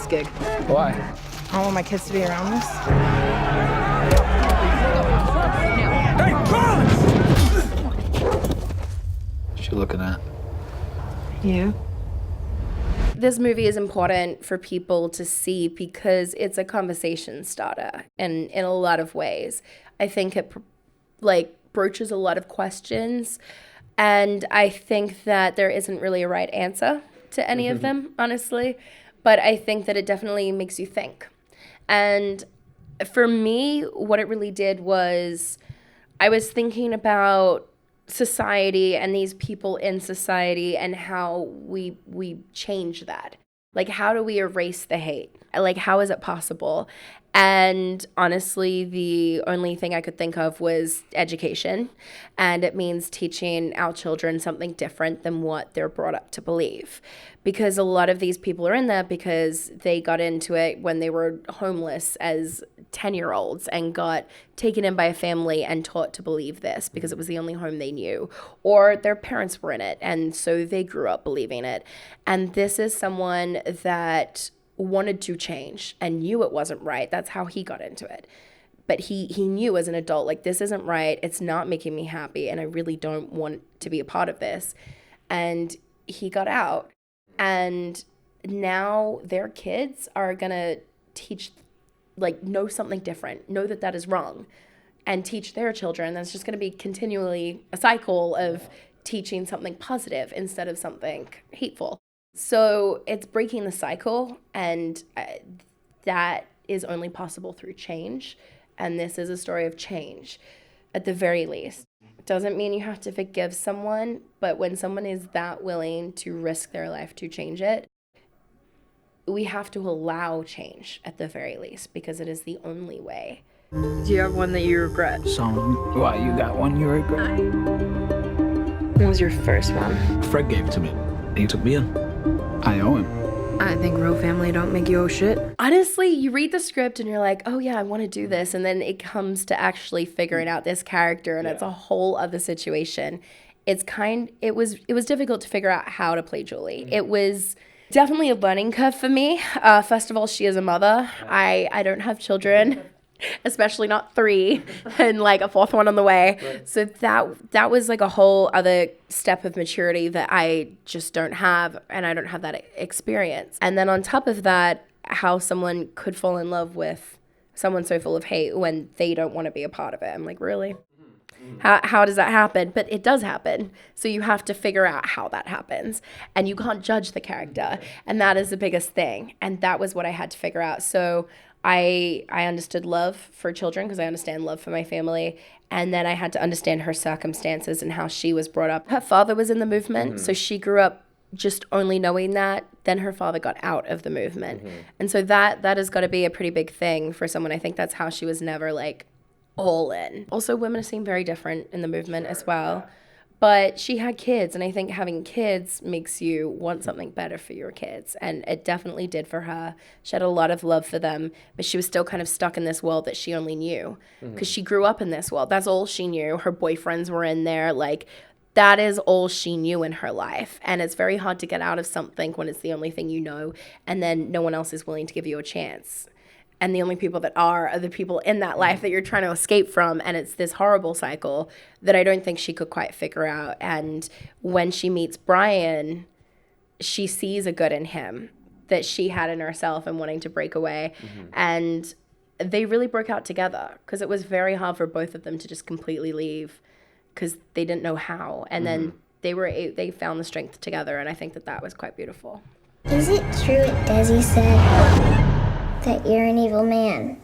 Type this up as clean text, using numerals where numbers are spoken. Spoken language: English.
last gig. Why? I don't want my kids to be around this. Hey, run! What you looking at? You? This movie is important for people to see because it's a conversation starter and in a lot of ways. I think it broaches a lot of questions, and I think that there isn't really a right answer to any of them, honestly, but I think that it definitely makes you think. And for me, what it really did was I was thinking about society and these people in society and how we change that. Like, how do we erase the hate? Like, how is it possible? And honestly, the only thing I could think of was education. And it means teaching our children something different than what they're brought up to believe. Because a lot of these people are in there because they got into it when they were homeless as 10-year-olds and got taken in by a family and taught to believe this because it was the only home they knew. Or their parents were in it, and so they grew up believing it. And this is someone that wanted to change and knew it wasn't right. That's how he got into it. But he knew as an adult, like, this isn't right. It's not making me happy, and I really don't want to be a part of this. And he got out. And now their kids are going to know something different, know that that is wrong, and teach their children. That's just going to be continually a cycle of teaching something positive instead of something hateful. So it's breaking the cycle, and that is only possible through change. And this is a story of change, at the very least. It doesn't mean you have to forgive someone, but when someone is that willing to risk their life to change it, we have to allow change at the very least, because it is the only way. Do you have one that you regret? Why, you got one you regret? What was your first one? Fred gave it to me. He took me in. I owe him. I think real family don't make you owe shit. Honestly, you read the script and you're like, oh yeah, I want to do this. And then it comes to actually figuring out this character, and it's a whole other situation. It was difficult to figure out how to play Julie. It was definitely a learning curve for me. First of all, she is a mother. I don't have children, especially not 3, and like a 4th one on the way. Right. So that was like a whole other step of maturity that I just don't have, and I don't have that experience. And then on top of that, how someone could fall in love with someone so full of hate when they don't want to be a part of it. I'm like, really? How does that happen? But it does happen. So you have to figure out how that happens. And you can't judge the character. And that is the biggest thing. And that was what I had to figure out. So I understood love for children because I understand love for my family. And then I had to understand her circumstances and how she was brought up. Her father was in the movement. So she grew up just only knowing that. Then her father got out of the movement. And so that has got to be a pretty big thing for someone. I think that's how she was never like all in. Also, women seem very different in the movement as well. But she had kids, and I think having kids makes you want something better for your kids. And it definitely did for her. She had a lot of love for them, but she was still kind of stuck in this world that she only knew. Because she grew up in this world. That's all she knew. Her boyfriends were in there. Like, that is all she knew in her life. And it's very hard to get out of something when it's the only thing you know, and then no one else is willing to give you a chance. And the only people that are the people in that life that you're trying to escape from. And it's this horrible cycle that I don't think she could quite figure out. And when she meets Bryon, she sees a good in him that she had in herself and wanting to break away. And they really broke out together because it was very hard for both of them to just completely leave because they didn't know how. And then they found the strength together. And I think that was quite beautiful. Is it true what Desi said? That you're an evil man?